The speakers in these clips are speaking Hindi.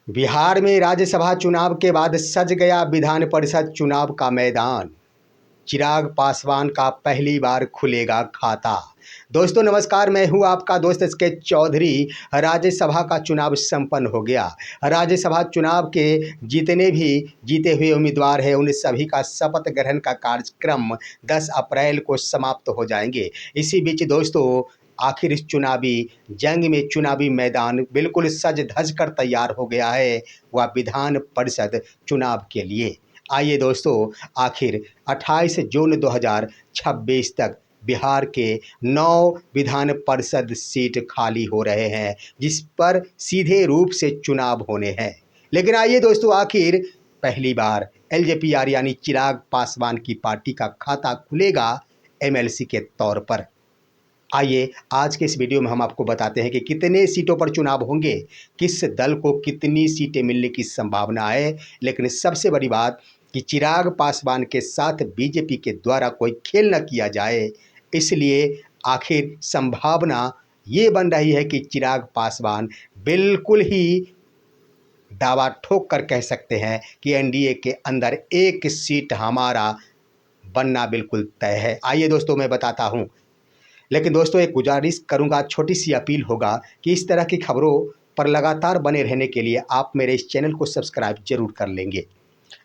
बिहार में राज्यसभा चुनाव के बाद सज गया विधान परिषद चुनाव का मैदान। चिराग पासवान का पहली बार खुलेगा खाता। दोस्तों नमस्कार, मैं हूं आपका दोस्त एस के चौधरी। राज्यसभा का चुनाव संपन्न हो गया। राज्यसभा चुनाव के जितने भी जीते हुए उम्मीदवार हैं उन सभी का शपथ ग्रहण का कार्यक्रम 10 अप्रैल को समाप्त हो जाएंगे। इसी बीच दोस्तों आखिर इस चुनावी जंग में चुनावी मैदान बिल्कुल सज धज कर तैयार हो गया है, वह विधान परिषद चुनाव के लिए। आइए दोस्तों, आखिर 28 जून 2026 तक बिहार के 9 विधान परिषद सीट खाली हो रहे हैं, जिस पर सीधे रूप से चुनाव होने हैं। लेकिन आइए दोस्तों, आखिर पहली बार एलजेपीआर यानी चिराग पासवान की पार्टी का खाता खुलेगा एमएलसी के तौर पर। आइए आज के इस वीडियो में हम आपको बताते हैं कि कितने सीटों पर चुनाव होंगे, किस दल को कितनी सीटें मिलने की संभावना है। लेकिन सबसे बड़ी बात कि चिराग पासवान के साथ बीजेपी के द्वारा कोई खेल न किया जाए, इसलिए आखिर संभावना ये बन रही है कि चिराग पासवान बिल्कुल ही दावा ठोक कर कह सकते हैं कि एनडीए के अंदर एक सीट हमारा बनना बिल्कुल तय है। आइए दोस्तों मैं बताता हूँ। लेकिन दोस्तों एक गुजारिश करूंगा, छोटी सी अपील होगा कि इस तरह की खबरों पर लगातार बने रहने के लिए आप मेरे इस चैनल को सब्सक्राइब जरूर कर लेंगे।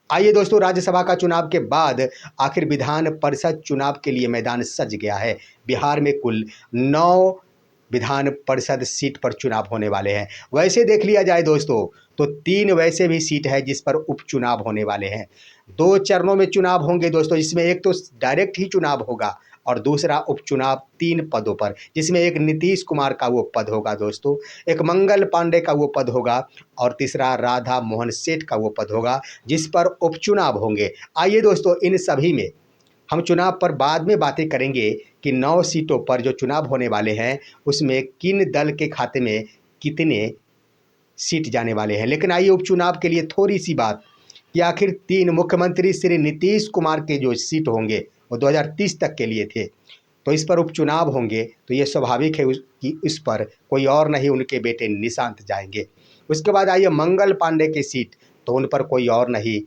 आइए दोस्तों, राज्यसभा का चुनाव के बाद आखिर विधान परिषद चुनाव के लिए मैदान सज गया है। बिहार में कुल 9 विधान परिषद सीट पर चुनाव होने वाले हैं। वैसे देख लिया जाए दोस्तों तो 3 वैसे भी सीट है जिस पर उपचुनाव होने वाले हैं। 2 चरणों में चुनाव होंगे दोस्तों, जिसमें एक तो डायरेक्ट ही चुनाव होगा और दूसरा उपचुनाव 3 पदों पर, जिसमें एक नीतीश कुमार का वो पद होगा दोस्तों, एक मंगल पांडे का वो पद होगा और तीसरा राधा मोहन सेठ का वो पद होगा जिस पर उपचुनाव होंगे। आइए दोस्तों, इन सभी में हम चुनाव पर बाद में बातें करेंगे कि 9 सीटों पर जो चुनाव होने वाले हैं उसमें किन दल के खाते में कितने सीट जाने वाले हैं। लेकिन आइए उपचुनाव के लिए थोड़ी सी बात कि आखिर 3 मुख्यमंत्री श्री नीतीश कुमार के जो सीट होंगे वो 2030 तक के लिए थे, तो इस पर उपचुनाव होंगे तो ये स्वाभाविक है कि इस पर कोई और नहीं उनके बेटे निशांत जाएंगे। उसके बाद आइए मंगल पांडे की सीट, तो उन पर कोई और नहीं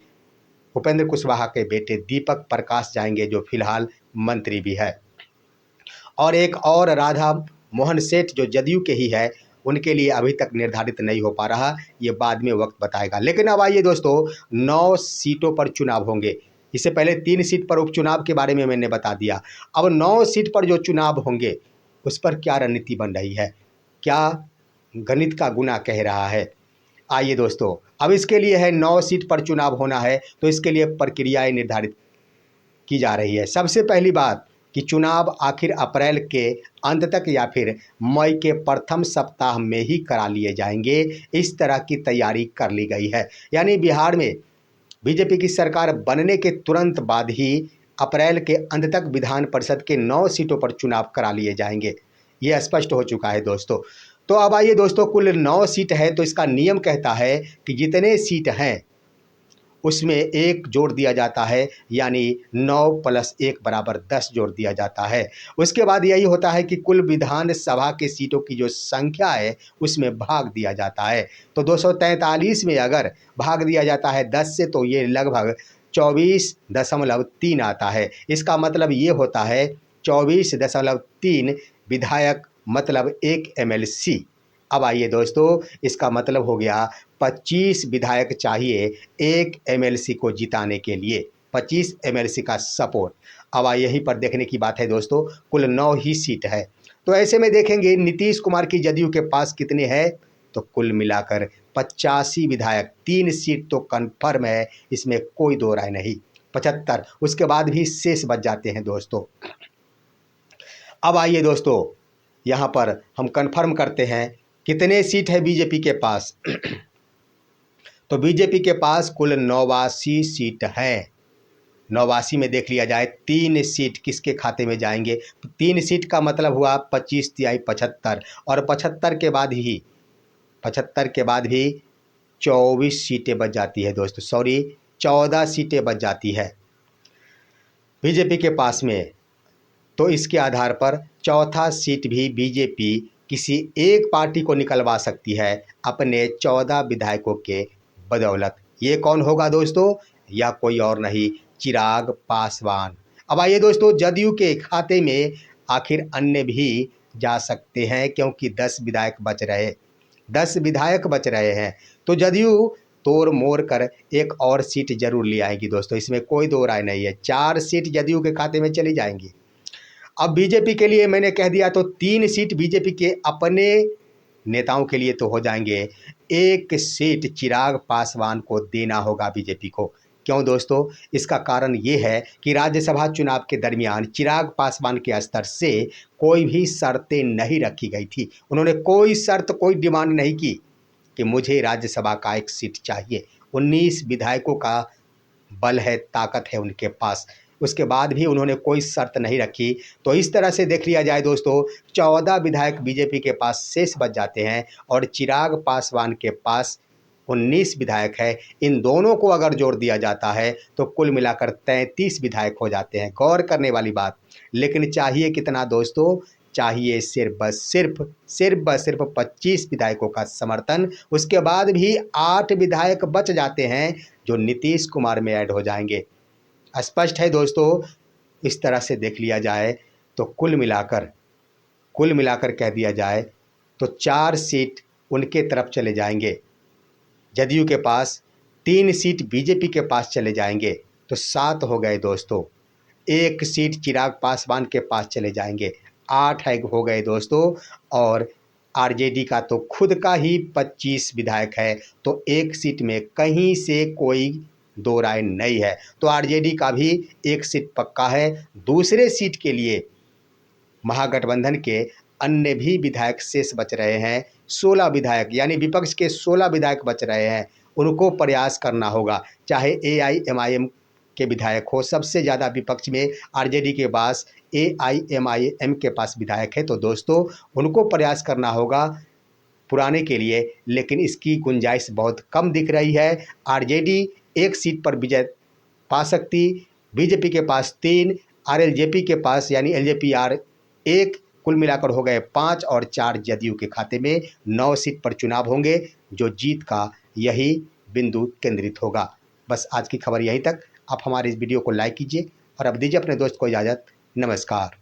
उपेंद्र कुशवाहा के बेटे दीपक प्रकाश जाएंगे, जो फिलहाल मंत्री भी है। और एक और राधा मोहन सेठ जो जदयू के ही है, उनके लिए अभी तक निर्धारित नहीं हो पा रहा, ये बाद में वक्त बताएगा। लेकिन अब आइए दोस्तों, 9 सीटों पर चुनाव होंगे। इससे पहले 3 सीट पर उपचुनाव के बारे में मैंने बता दिया। अब 9 सीट पर जो चुनाव होंगे उस पर क्या रणनीति बन रही है, क्या गणित का गुना कह रहा है। आइए दोस्तों, अब इसके लिए है 9 सीट पर चुनाव होना है तो इसके लिए प्रक्रियाएं निर्धारित की जा रही है। सबसे पहली बात कि चुनाव आखिर अप्रैल के अंत तक या फिर मई के प्रथम सप्ताह में ही करा लिए जाएंगे, इस तरह की तैयारी कर ली गई है। यानी बिहार में बीजेपी की सरकार बनने के तुरंत बाद ही अप्रैल के अंत तक विधान परिषद के 9 सीटों पर चुनाव करा लिए जाएंगे, ये स्पष्ट हो चुका है दोस्तों। तो अब आइए दोस्तों, कुल 9 सीट है तो इसका नियम कहता है कि जितने सीट हैं उसमें 1 जोड़ दिया जाता है, यानी 9 + 1 = 10 जोड़ दिया जाता है। उसके बाद यही होता है कि कुल विधानसभा के सीटों की जो संख्या है उसमें भाग दिया जाता है। तो 243 में अगर भाग दिया जाता है 10 से तो ये लगभग 24.3 आता है। इसका मतलब ये होता है 24.3 विधायक मतलब 1 एमएलसी। अब आइए दोस्तों, इसका मतलब हो गया 25 विधायक चाहिए 1 एमएलसी को जिताने के लिए, 25 एमएलसी का सपोर्ट। अब यहीं पर देखने की बात है दोस्तों, कुल 9 ही सीट है। तो ऐसे में देखेंगे नीतीश कुमार की जदयू के पास कितने हैं, तो कुल मिलाकर 85 विधायक, 3 सीट तो कन्फर्म है, इसमें कोई दो राय नहीं, 75। उसके बाद भी शेष बच जाते हैं दोस्तों। अब आइए दोस्तों, यहाँ पर हम कन्फर्म करते हैं कितने सीट है बीजेपी के पास। तो बीजेपी के पास कुल 89 सीट है। 89 में देख लिया जाए 3 सीट किसके खाते में जाएंगे, तो 3 सीट का मतलब हुआ 25 तिहाई 75, और 75 के बाद भी 24 सीटें बच जाती है दोस्तों, सॉरी 14 सीटें बच जाती है बीजेपी के पास में। तो इसके आधार पर चौथा सीट भी बीजेपी किसी एक पार्टी को निकलवा सकती है अपने 14 विधायकों के बदौलत। ये कौन होगा दोस्तों? या कोई और नहीं, चिराग पासवान। अब आइए दोस्तों, जदयू के खाते में आखिर अन्य भी जा सकते हैं, क्योंकि 10 विधायक बच रहे हैं। तो जदयू तोड़ मोड़ कर एक और सीट जरूर ले आएगी दोस्तों, इसमें कोई दो राय नहीं है। 4 सीट जदयू के खाते में चली जाएंगी। अब बीजेपी के लिए मैंने कह दिया तो 3 सीट बीजेपी के अपने नेताओं के लिए तो हो जाएंगे। 1 सीट चिराग पासवान को देना होगा बीजेपी को। क्यों दोस्तों? इसका कारण ये है कि राज्यसभा चुनाव के दरमियान चिराग पासवान के स्तर से कोई भी शर्तें नहीं रखी गई थी। उन्होंने कोई शर्त, कोई डिमांड नहीं की कि मुझे राज्यसभा का 1 सीट चाहिए। 19 विधायकों का बल है, ताकत है उनके पास। उसके बाद भी उन्होंने कोई शर्त नहीं रखी। तो इस तरह से देख लिया जाए दोस्तों, 14 विधायक बीजेपी के पास शेष बच जाते हैं और चिराग पासवान के पास 19 विधायक है। इन दोनों को अगर जोड़ दिया जाता है तो कुल मिलाकर 33 विधायक हो जाते हैं। गौर करने वाली बात। लेकिन चाहिए कितना दोस्तों? चाहिए सिर्फ 25 विधायकों का समर्थन। उसके बाद भी 8 विधायक बच जाते हैं जो नीतीश कुमार में ऐड हो जाएंगे। स्पष्ट है दोस्तों। इस तरह से देख लिया जाए तो कुल मिलाकर कह दिया जाए तो 4 सीट उनके तरफ चले जाएंगे, जदयू के पास 3 सीट बीजेपी के पास चले जाएंगे, तो 7 हो गए दोस्तों। 1 सीट चिराग पासवान के पास चले जाएंगे, 8 हो गए दोस्तों। और आरजेडी का तो खुद का ही 25 विधायक है, तो 1 सीट में कहीं से कोई दो राय नहीं है। तो आरजेडी का भी 1 सीट पक्का है। दूसरे सीट के लिए महागठबंधन के अन्य भी विधायक शेष बच रहे हैं। 16 विधायक, यानी विपक्ष के 16 विधायक बच रहे हैं। उनको प्रयास करना होगा, चाहे एआईएमआईएम के विधायक हो। सबसे ज़्यादा विपक्ष में आरजेडी के पास एआईएमआईएम के पास विधायक है। तो दोस्तों उनको प्रयास करना होगा पुराने के लिए, लेकिन इसकी गुंजाइश बहुत कम दिख रही है। आरजेडी 1 सीट पर विजय पा सकती, बीजेपी के पास 3, आरएलजेपी के पास यानी एलजेपीआर 1, कुल मिलाकर हो गए 5 और 4 जदयू के खाते में। 9 सीट पर चुनाव होंगे, जो जीत का यही बिंदु केंद्रित होगा। बस आज की खबर यहीं तक। आप हमारे इस वीडियो को लाइक कीजिए और अब दीजिए अपने दोस्त को इजाज़त। नमस्कार।